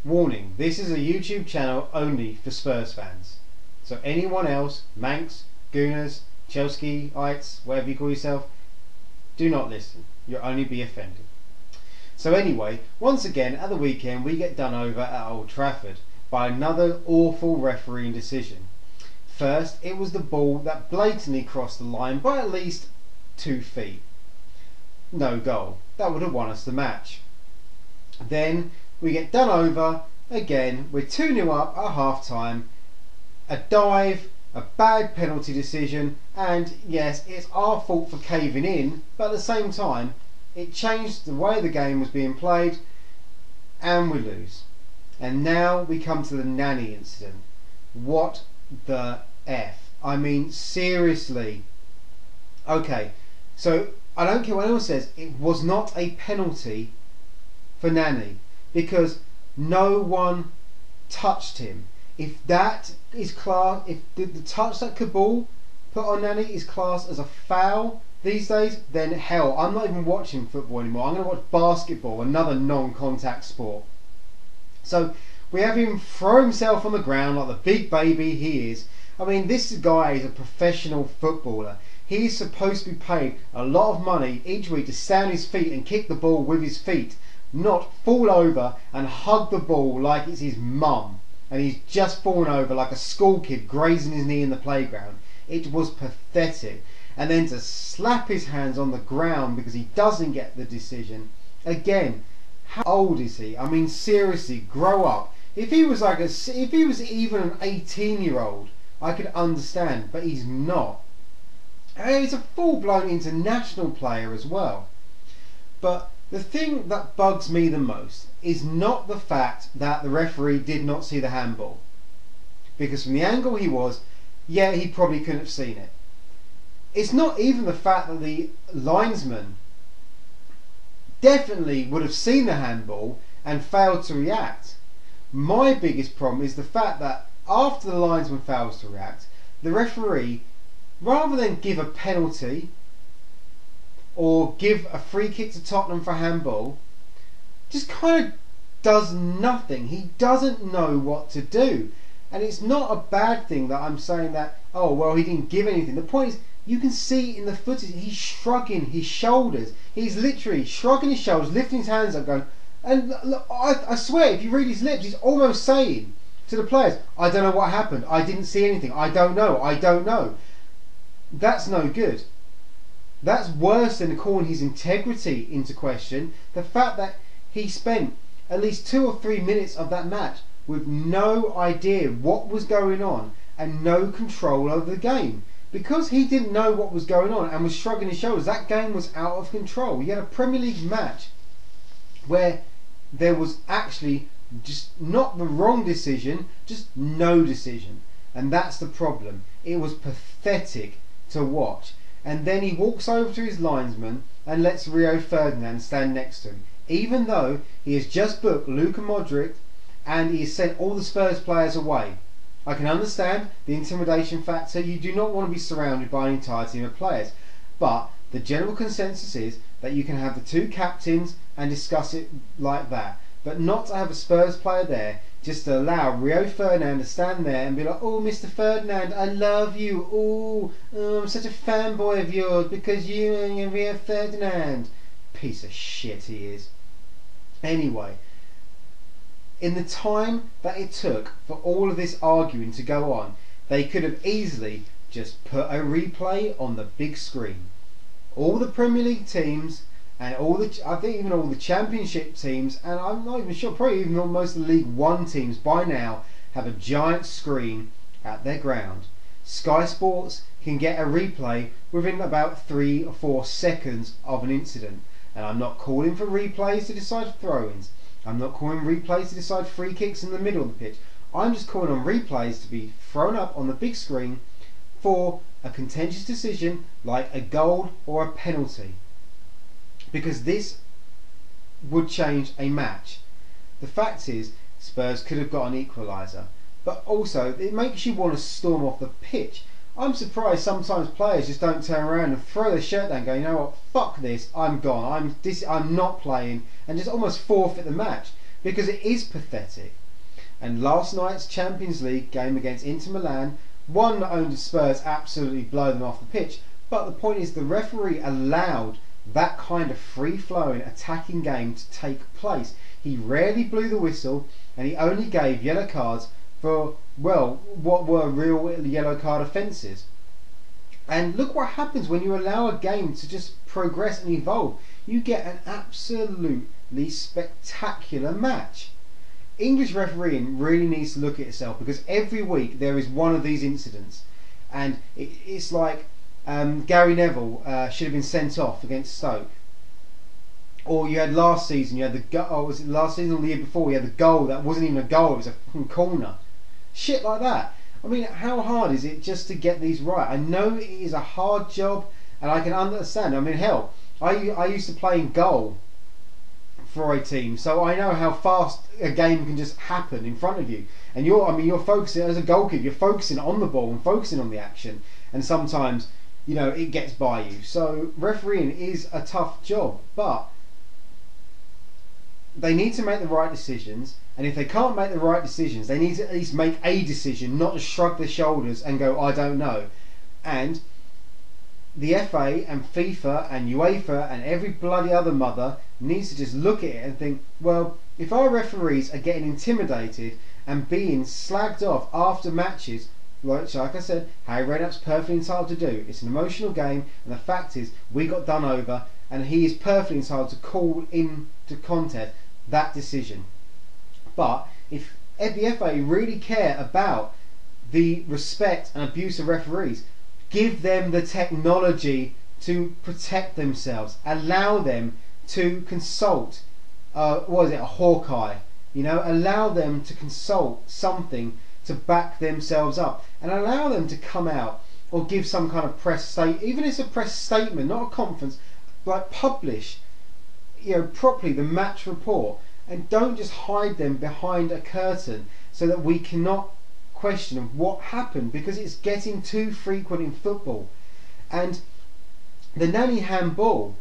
Warning, this is a YouTube channel only for Spurs fans. So anyone else, Manx, Gooners, Chelseaites, whatever you call yourself, do not listen. You'll only be offended. So anyway, once again at the weekend we get done over at Old Trafford by another awful refereeing decision. First, it was the ball that blatantly crossed the line by at least 2 feet. No goal. That would have won us the match. Then we get done over again. We're 2-0 up at half time. A dive, a bad penalty decision, and yes, it's our fault for caving in, but at the same time it changed the way the game was being played and we lose. And now we come to the Nani incident. What the F? I mean, seriously. Okay, so I don't care what anyone says, it was not a penalty for Nani because no one touched him. If that is class, if the touch that Kabul put on Nani is classed as a foul these days, then hell, I'm not even watching football anymore. I'm going to watch basketball, another non-contact sport. So we have him throw himself on the ground like the big baby he is. I mean, this guy is a professional footballer. He's supposed to be paid a lot of money each week to stand on his feet and kick the ball with his feet, not fall over and hug the ball like it's his mum and he's just fallen over like a school kid grazing his knee in the playground. It was pathetic. And then to slap his hands on the ground because he doesn't get the decision. Again, how old is he? I mean, seriously, grow up. If he was even an 18-year-old, I could understand, but he's not. And he's a full-blown international player as well. But the thing that bugs me the most is not the fact that the referee did not see the handball. Because from the angle he was, yeah, he probably couldn't have seen it. It's not even the fact that the linesman definitely would have seen the handball and failed to react. My biggest problem is the fact that after the linesman fails to react, the referee, rather than give a penalty or give a free kick to Tottenham for handball, just kind of does nothing. He doesn't know what to do. And it's not a bad thing that I'm saying that, oh well, he didn't give anything. The point is, you can see in the footage, he's shrugging his shoulders. He's literally shrugging his shoulders, lifting his hands up, going, and look, I swear, if you read his lips, he's almost saying to the players, I don't know what happened, I didn't see anything, I don't know. That's no good. That's worse than calling his integrity into question. The fact that he spent at least 2 or 3 minutes of that match with no idea what was going on and no control over the game. Because he didn't know what was going on and was shrugging his shoulders, that game was out of control. You had a Premier League match where there was actually just not the wrong decision, just no decision. And that's the problem. It was pathetic to watch. And then he walks over to his linesman and lets Rio Ferdinand stand next to him. Even though he has just booked Luka Modric and he has sent all the Spurs players away. I can understand the intimidation factor. You do not want to be surrounded by an entire team of players. But the general consensus is that you can have the 2 captains and discuss it like that. But not to have a Spurs player there, just to allow Rio Ferdinand to stand there and be like, oh, Mr. Ferdinand, I love you. Oh, I'm such a fanboy of yours because you and Rio Ferdinand. Piece of shit he is. Anyway, in the time that it took for all of this arguing to go on, they could have easily just put a replay on the big screen. All the Premier League teams and I think even all the Championship teams, and I'm not even sure, probably even most of the League One teams by now have a giant screen at their ground. Sky Sports can get a replay within about 3 or 4 seconds of an incident. And I'm not calling for replays to decide throw-ins. I'm not calling replays to decide free kicks in the middle of the pitch. I'm just calling on replays to be thrown up on the big screen for a contentious decision like a goal or a penalty. Because this would change a match. The fact is, Spurs could have got an equaliser. But also, it makes you want to storm off the pitch. I'm surprised sometimes players just don't turn around and throw their shirt down and go, you know what, fuck this, I'm gone, I'm not playing, and just almost forfeit the match. because it is pathetic. And last night's Champions League game against Inter Milan, one, not only did Spurs absolutely blow them off the pitch, but the point is the referee allowed that kind of free-flowing attacking game to take place. He rarely blew the whistle, and he only gave yellow cards for, well, what were real yellow card offences. And look what happens when you allow a game to just progress and evolve. You get an absolutely spectacular match. English refereeing really needs to look at itself, because every week there is one of these incidents, and it's like Gary Neville should have been sent off against Stoke. Or you had last season, you had was it last season or the year before, you had the goal that wasn't even a goal, it was a fucking corner. Shit like that. I mean, how hard is it just to get these right? I know it is a hard job, and I can understand. I mean, hell, I used to play in goal for a team, so I know how fast a game can just happen in front of you. And you're focusing as a goalkeeper, you're focusing on the ball and focusing on the action, and sometimes, it gets by you. So refereeing is a tough job, but they need to make the right decisions, and if they can't make the right decisions, they need to at least make a decision, not just shrug their shoulders and go, I don't know. And the FA and FIFA and UEFA and every bloody other mother needs to just look at it and think, well, if our referees are getting intimidated and being slagged off after matches, like I said, Harry Redknapp's perfectly entitled to do. It's an emotional game, and the fact is, we got done over, and he is perfectly entitled to call into contest that decision. But if the FA really care about the respect and abuse of referees, give them the technology to protect themselves. Allow them to consult, a Hawkeye? Allow them to consult something to back themselves up, and allow them to come out or give some kind of press statement, even if it's a press statement, not a conference, like publish, properly the match report, and don't just hide them behind a curtain so that we cannot question of what happened, because it's getting too frequent in football. And the Nani handball,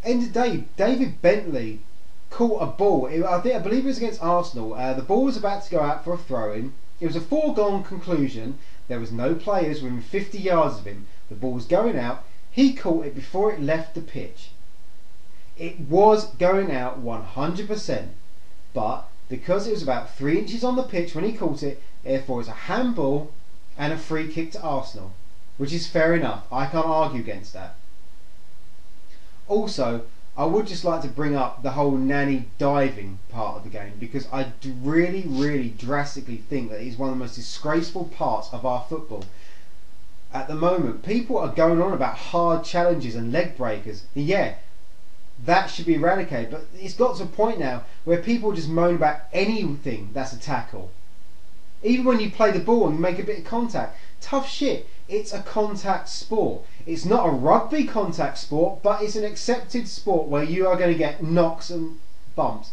end of the day, David Bentley caught a ball. I believe it was against Arsenal. The ball was about to go out for a throw-in. It was a foregone conclusion. There was no players within 50 yards of him. The ball was going out. He caught it before it left the pitch. It was going out 100%, but because it was about 3 inches on the pitch when he caught it, therefore it's a handball and a free kick to Arsenal, which is fair enough. I can't argue against that. Also, I would just like to bring up the whole Nani diving part of the game, because I really, really drastically think that it is one of the most disgraceful parts of our football. At the moment, people are going on about hard challenges and leg breakers. Yeah, that should be eradicated, but it's got to a point now where people just moan about anything that's a tackle. Even when you play the ball and you make a bit of contact, tough shit, it's a contact sport. It's not a rugby contact sport, but it's an accepted sport where you are going to get knocks and bumps.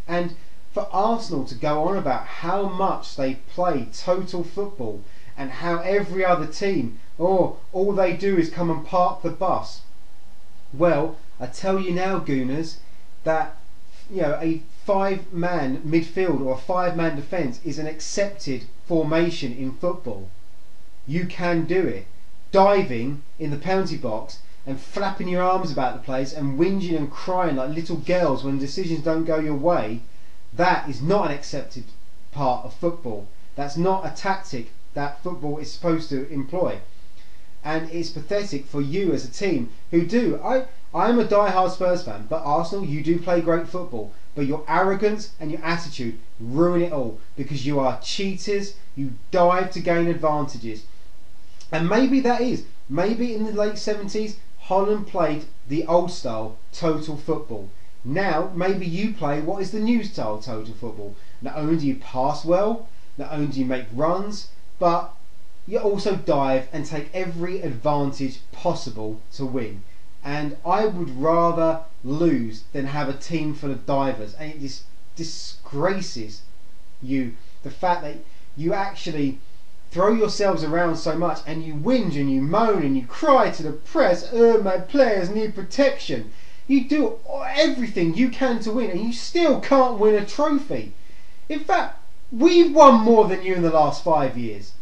And for Arsenal to go on about how much they play total football and how every other team, all they do is come and park the bus. Well, I tell you now, Gooners, that a 5-man midfield or a 5-man defence is an accepted formation in football. You can do it. Diving in the penalty box and flapping your arms about the place and whinging and crying like little girls when decisions don't go your way, that is not an accepted part of football. That's not a tactic that football is supposed to employ. And it's pathetic for you as a team who do. I'm a die-hard Spurs fan, but Arsenal, you do play great football, but your arrogance and your attitude ruin it all, because you are cheaters. You dive to gain advantages. And maybe in the late 70s Holland played the old style total football. Now maybe you play what is the new style total football. Not only do you pass well, not only do you make runs, but you also dive and take every advantage possible to win. And I would rather lose than have a team full of divers. And it just disgraces you, the fact that you actually throw yourselves around so much, and you whinge and you moan and you cry to the press, my players need protection. You do everything you can to win, and you still can't win a trophy. In fact, we've won more than you in the last 5 years.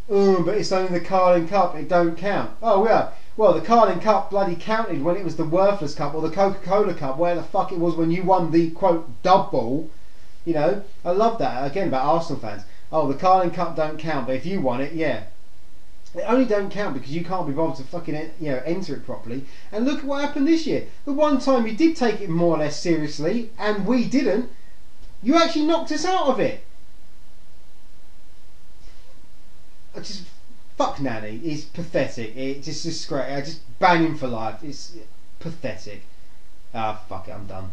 Oh, but it's only the Carling Cup, it don't count. Oh yeah, well the Carling Cup bloody counted when it was the Worthless Cup or the Coca-Cola Cup, where the fuck it was when you won the quote double. You know, I love that again about Arsenal fans. Oh, the Carling Cup don't count, but if you won it, yeah. It only don't count because you can't be bothered to fucking enter it properly. And look at what happened this year. The one time you did take it more or less seriously, and we didn't, you actually knocked us out of it. I just fuck Nani. He's pathetic. It's just great. I just ban him for life. It's pathetic. Ah, fuck it. I'm done.